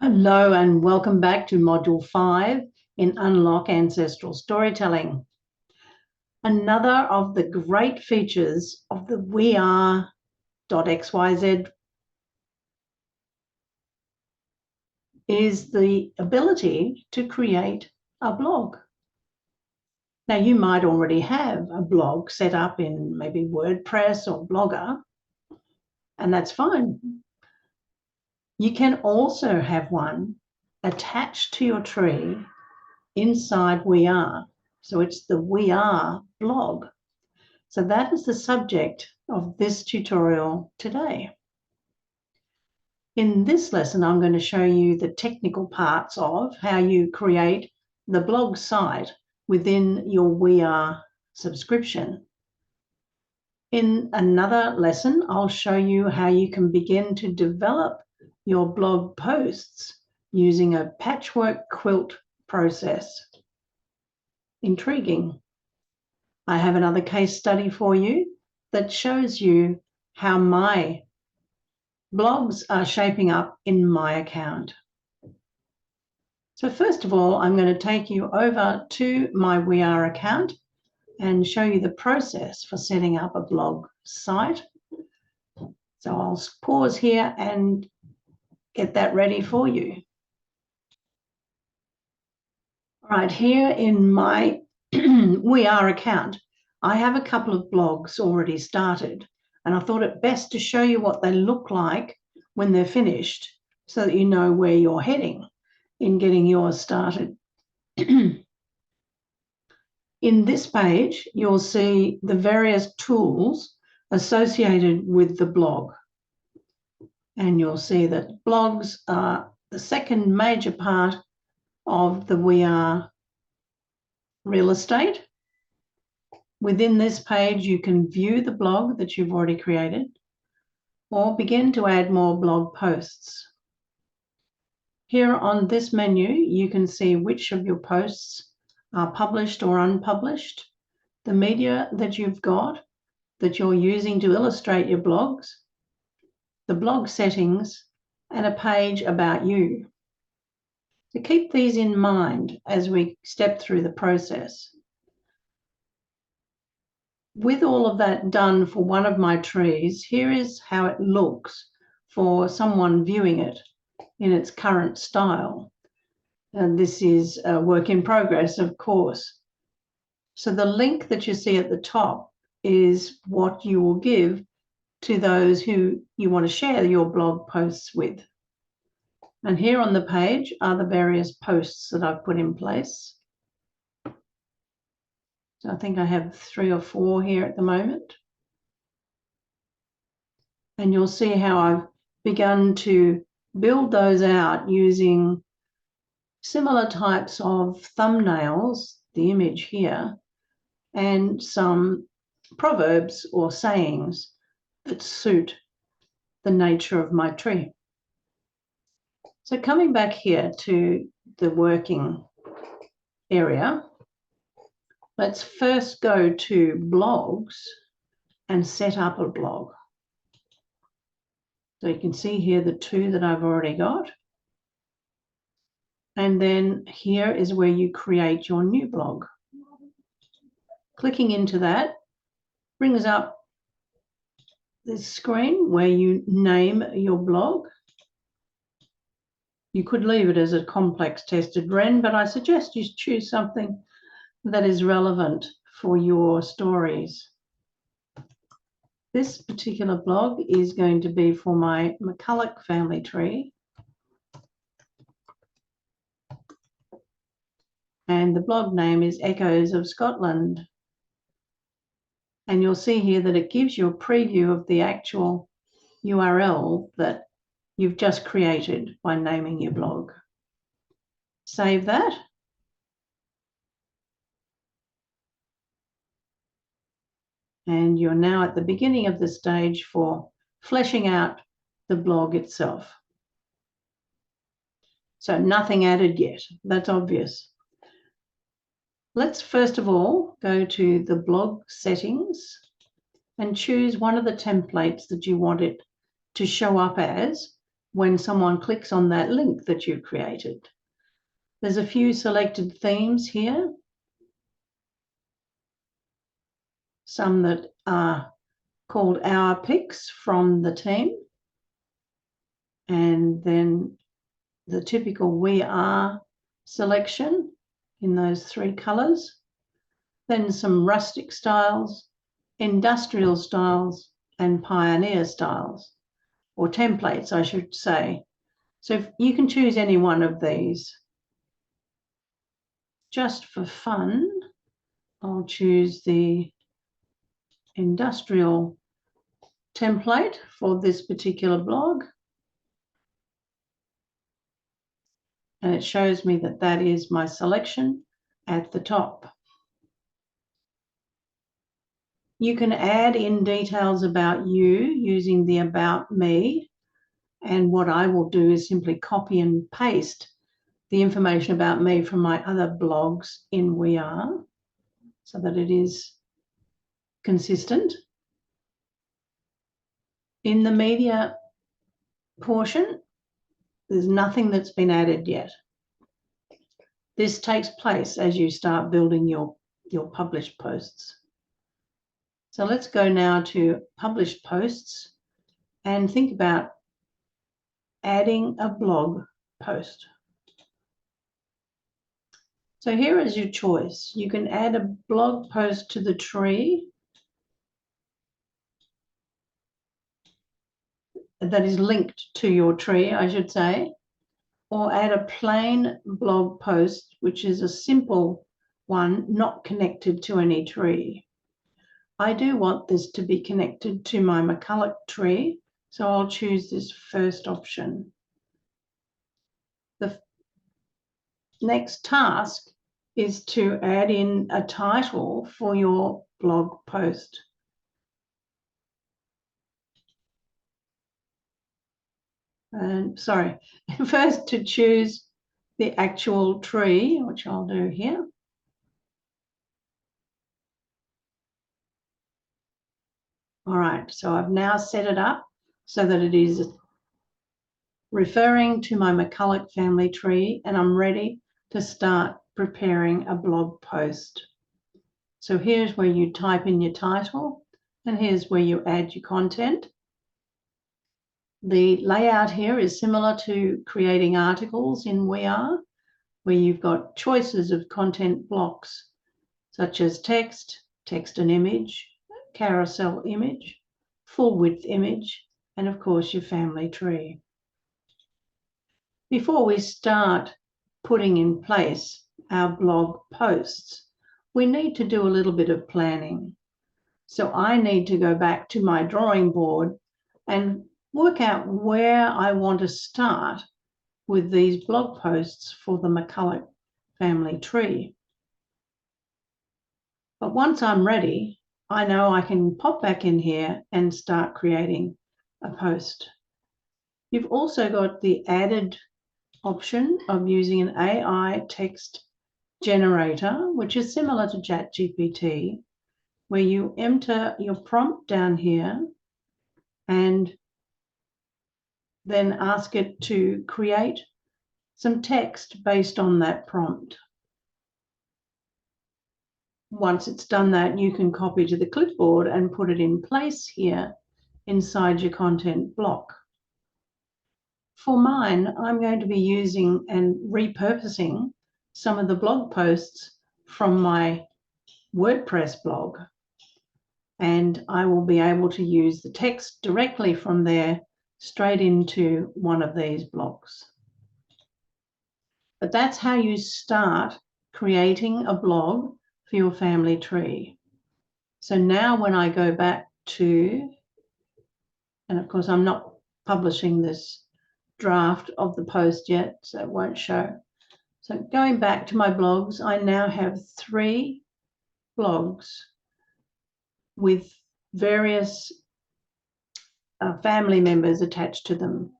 Hello and welcome back to Module 5 in Unlock Ancestral Storytelling. Another of the great features of the WeAre.xyz is the ability to create a blog. Now, you might already have a blog set up in maybe WordPress or Blogger, and that's fine. You can also have one attached to your tree inside WeAre. So it's the WeAre blog. So that is the subject of this tutorial today. In this lesson, I'm going to show you the technical parts of how you create the blog site within your WeAre subscription. In another lesson, I'll show you how you can begin to develop your blog posts using a patchwork quilt process. Intriguing. I have another case study for you that shows you how my blogs are shaping up in my account. So first of all, I'm going to take you over to my WeAre account and show you the process for setting up a blog site. So I'll pause here and get that ready for you. All right, here in my WeAre account, I have a couple of blogs already started, and I thought it best to show you what they look like when they're finished so that you know where you're heading in getting yours started. In this page, you'll see the various tools associated with the blog. And you'll see that blogs are the second major part of the WeAre real estate. Within this page, you can view the blog that you've already created or begin to add more blog posts. Here on this menu, you can see which of your posts are published or unpublished, the media that you've got that you're using to illustrate your blogs, the blog settings, and a page about you. So keep these in mind as we step through the process. With all of that done for one of my trees, here is how it looks for someone viewing it in its current style. And this is a work in progress, of course. So the link that you see at the top is what you will give to those who you want to share your blog posts with. And here on the page are the various posts that I've put in place. So I think I have 3 or 4 here at the moment. And you'll see how I've begun to build those out using similar types of thumbnails, the image here, and some proverbs or sayings that suit the nature of my tree. So coming back here to the working area, let's first go to blogs and set up a blog. So you can see here the 2 that I've already got. And then here is where you create your new blog. Clicking into that brings up this screen where you name your blog. You could leave it as a complex tested Wren, but I suggest you choose something that is relevant for your stories. This particular blog is going to be for my McCulloch family tree. And the blog name is Echoes of Scotland. And you'll see here that it gives you a preview of the actual URL that you've just created by naming your blog. Save that. And you're now at the beginning of the stage for fleshing out the blog itself. So nothing added yet, that's obvious. Let's first of all go to the blog settings and choose one of the templates that you want it to show up as when someone clicks on that link that you've created. There's a few selected themes here, some that are called our picks from the team, and then the typical WeAre selection in those 3 colours, then some rustic styles, industrial styles, and pioneer styles, or templates, I should say. So you can choose any one of these. Just for fun, I'll choose the industrial template for this particular blog. And it shows me that that is my selection at the top. You can add in details about you using the About Me. And what I will do is simply copy and paste the information about me from my other blogs in WeAre so that it is consistent. In the media portion, there's nothing that's been added yet. This takes place as you start building your published posts. So let's go now to published posts and think about adding a blog post. So here is your choice. You can add a blog post to the tree that is linked to your tree, I should say, or add a plain blog post, which is a simple one, not connected to any tree. I do want this to be connected to my McCulloch tree, so I'll choose this first option. The next task is to add in a title for your blog post. And sorry, first to choose the actual tree, which I'll do here. All right, so I've now set it up so that it is referring to my McCulloch family tree, and I'm ready to start preparing a blog post. So here's where you type in your title, and here's where you add your content. The layout here is similar to creating articles in WeAre, where you've got choices of content blocks, such as text, text and image, carousel image, full width image, and of course your family tree. Before we start putting in place our blog posts, we need to do a little bit of planning. So I need to go back to my drawing board and work out where I want to start with these blog posts for the McCulloch family tree. But once I'm ready, I know I can pop back in here and start creating a post. You've also got the added option of using an AI text generator, which is similar to ChatGPT, where you enter your prompt down here and then ask it to create some text based on that prompt. Once it's done that, you can copy to the clipboard and put it in place here inside your content block. For mine, I'm going to be using and repurposing some of the blog posts from my WordPress blog, and I will be able to use the text directly from there straight into one of these blocks. But that's how you start creating a blog for your family tree. So now when I go back to, and of course I'm not publishing this draft of the post yet, so it won't show. So going back to my blogs, I now have 3 blogs with various family members attached to them.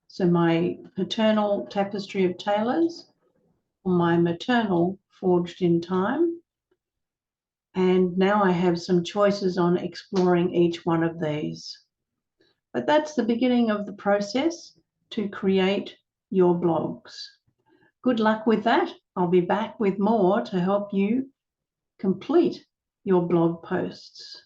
So my paternal tapestry of tailors, my maternal forged in time, and now I have some choices on exploring each one of these. But that's the beginning of the process to create your blogs. Good luck with that. I'll be back with more to help you complete your blog posts.